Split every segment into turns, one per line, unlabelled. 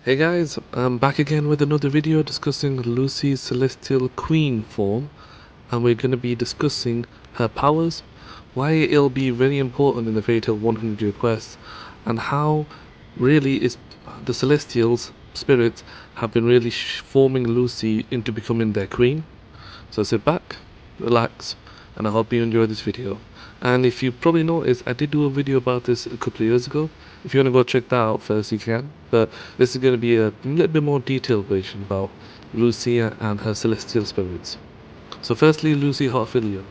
Hey guys, I'm back again with another video discussing Lucy's Celestial Queen form, and we're going to be discussing her powers, why it'll be very important in the Fatal 100 quest, and how really is the Celestials spirits have been really forming Lucy into becoming their queen. So sit back, relax, and I hope you enjoy this video. And if you probably noticed, I did do a video about this a couple of years ago. If you want to go check that out first, you can. But this is going to be a little bit more detailed version about Lucia and her celestial spirits. So firstly, Lucy Hartfilia.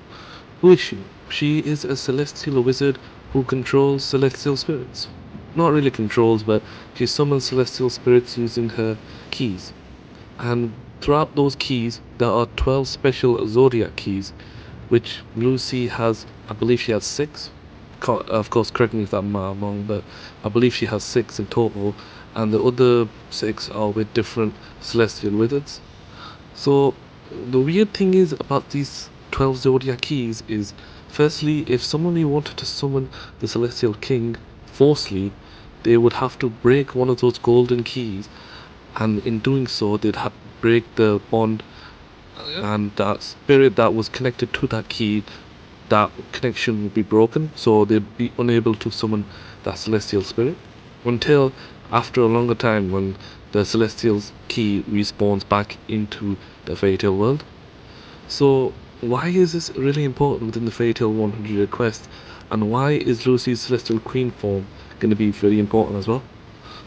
Who is she? She is a celestial wizard who controls celestial spirits. Not really controls, but she summons celestial spirits using her keys. And throughout those keys, there are 12 special Zodiac Keys, which Lucy has, I believe she has 6. Of course, correct me if I'm wrong, but I believe she has 6 in total, and the other 6 are with different celestial wizards. So, the weird thing is about these 12 Zodiac Keys is, firstly, if somebody wanted to summon the Celestial King forcefully, they would have to break one of those golden keys, and in doing so, they'd have to break the bond, and that spirit that was connected to that key, that connection would be broken, so they'd be unable to summon that celestial spirit until after a longer time when the celestial key respawns back into the fatal world. So why is this really important within the Fatal 100 quest, and why is Lucy's Celestial Queen form going to be very important as well?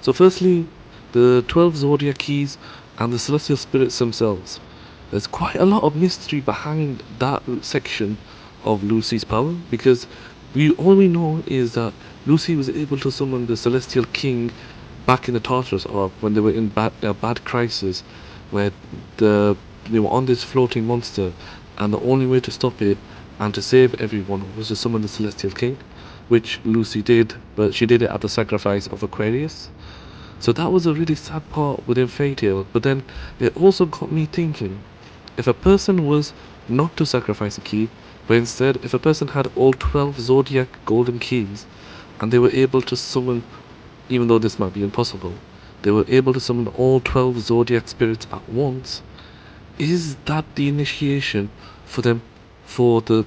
So firstly, the 12 Zodiac Keys and the Celestial Spirits themselves. There's quite a lot of mystery behind that section of Lucy's power, because all we know is that Lucy was able to summon the Celestial King back in the Tartarus Orb when they were in a bad crisis, where they were on this floating monster, and the only way to stop it and to save everyone was to summon the Celestial King, which Lucy did, but she did it at the sacrifice of Aquarius. So that was a really sad part within Fairy Tail, but then it also got me thinking, if a person was not to sacrifice a key, but instead if a person had all 12 Zodiac golden keys, and they were able to summon, even though this might be impossible, they were able to summon all 12 Zodiac spirits at once, is that the initiation for them, for the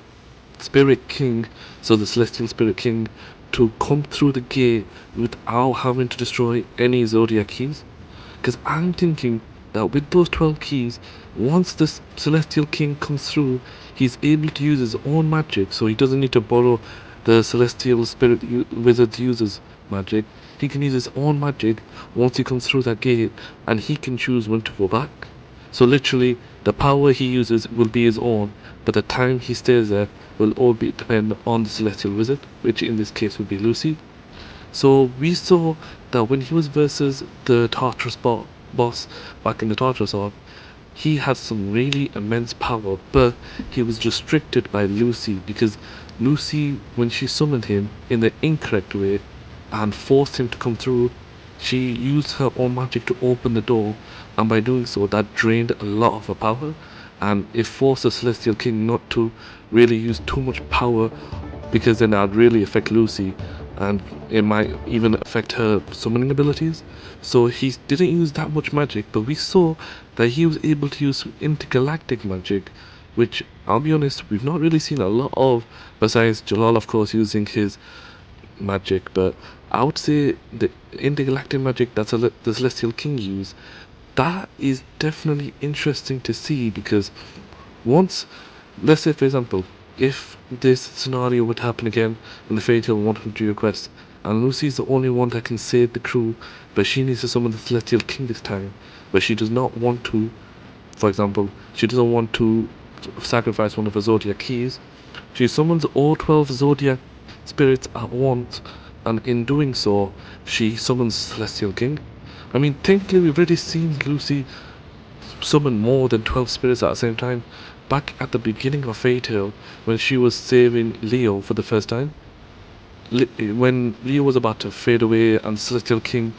Spirit King, so the Celestial Spirit King, to come through the gate without having to destroy any Zodiac keys? Because I'm thinking that with those 12 keys, once the Celestial King comes through, he's able to use his own magic, so he doesn't need to borrow the Celestial Spirit Wizard's user's magic. He can use his own magic once he comes through that gate, and he can choose when to go back. So literally, the power he uses will be his own, but the time he stays there will all be depend on the Celestial Wizard, which in this case would be Lucy. So we saw that when he was versus the Tartarus boss back in the Tartarus Orb, he had some really immense power, but he was restricted by Lucy, because Lucy, when she summoned him in the incorrect way and forced him to come through, she used her own magic to open the door, and by doing so, that drained a lot of her power, and it forced the Celestial King not to really use too much power, because then that would really affect Lucy, and it might even affect her summoning abilities. So he didn't use that much magic, but we saw that he was able to use intergalactic magic, which, I'll be honest, we've not really seen a lot of, besides Jalal of course using his magic, but I would say the intergalactic magic that the Celestial King used, that is definitely interesting to see, because once, let's say for example, if this scenario would happen again in the Fatal 100 quest, and Lucy's the only one that can save the crew, but she needs to summon the Celestial King this time, but she does not want to, for example, she doesn't want to sacrifice one of her Zodiac keys, she summons all 12 Zodiac spirits at once, and in doing so, she summons Celestial King. I mean, technically we've already seen Lucy summon more than 12 spirits at the same time. Back at the beginning of Fairy Tail, when she was saving Leo for the first time, when Leo was about to fade away and Celestial King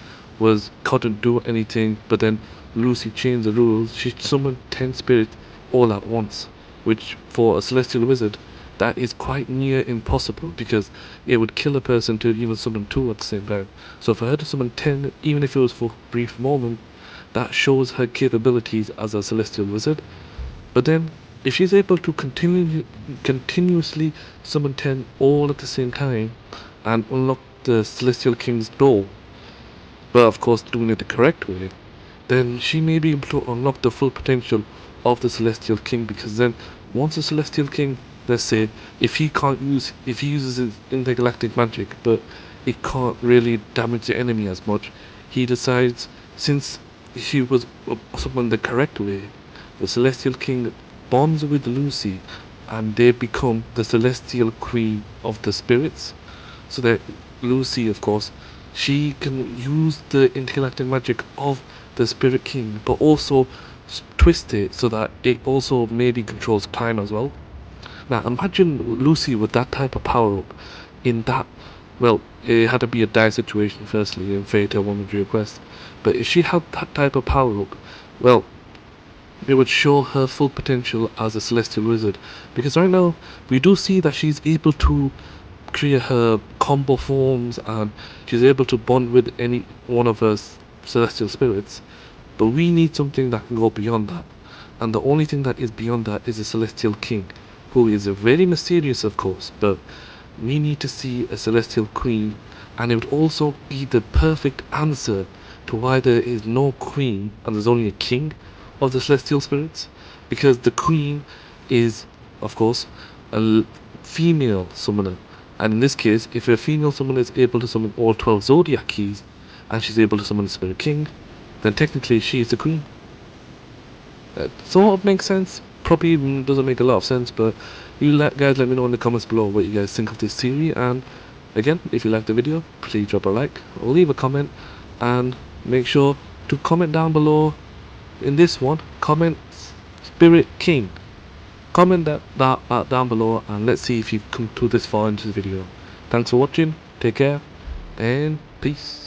couldn't do anything, but then Lucy changed the rules. She summoned 10 spirits all at once, which for a Celestial Wizard that is quite near impossible because it would kill a person to even summon two at the same time. So for her to summon 10, even if it was for a brief moment, that shows her capabilities as a celestial wizard. But then, if she's able to continuously summon 10 all at the same time and unlock the Celestial King's door, but of course doing it the correct way, then she may be able to unlock the full potential of the Celestial King, because then once the Celestial King, let's say, if he uses his intergalactic magic but it can't really damage the enemy as much, he decides, since he was summoned the correct way, the Celestial King bonds with Lucy and they become the Celestial Queen of the Spirits. So that Lucy, of course, she can use the intergalactic magic of the Spirit King, but also twist it so that it also maybe controls time as well. Now imagine Lucy with that type of power up in that, well, it had to be a dire situation firstly in Fairy Tail 100 Quest, but if she had that type of power up, well, it would show her full potential as a celestial wizard, because right now we do see that she's able to create her combo forms and she's able to bond with any one of her celestial spirits, but we need something that can go beyond that, and the only thing that is beyond that is a celestial king, who is very mysterious of course, but we need to see a celestial queen, and it would also be the perfect answer to why there is no queen and there's only a king of the celestial spirits, because the queen is, of course, a female summoner, and in this case, if a female summoner is able to summon all 12 Zodiac Keys, and she's able to summon the Spirit King, then technically she is the queen. That sort of makes sense. Probably doesn't make a lot of sense, but guys let me know in the comments below what you guys think of this theory, and again, if you liked the video, please drop a like or leave a comment, and make sure to comment down below. In this one, comment Spirit King. Comment that down below, and let's see if you've come to this far into the video. Thanks for watching, take care, and peace.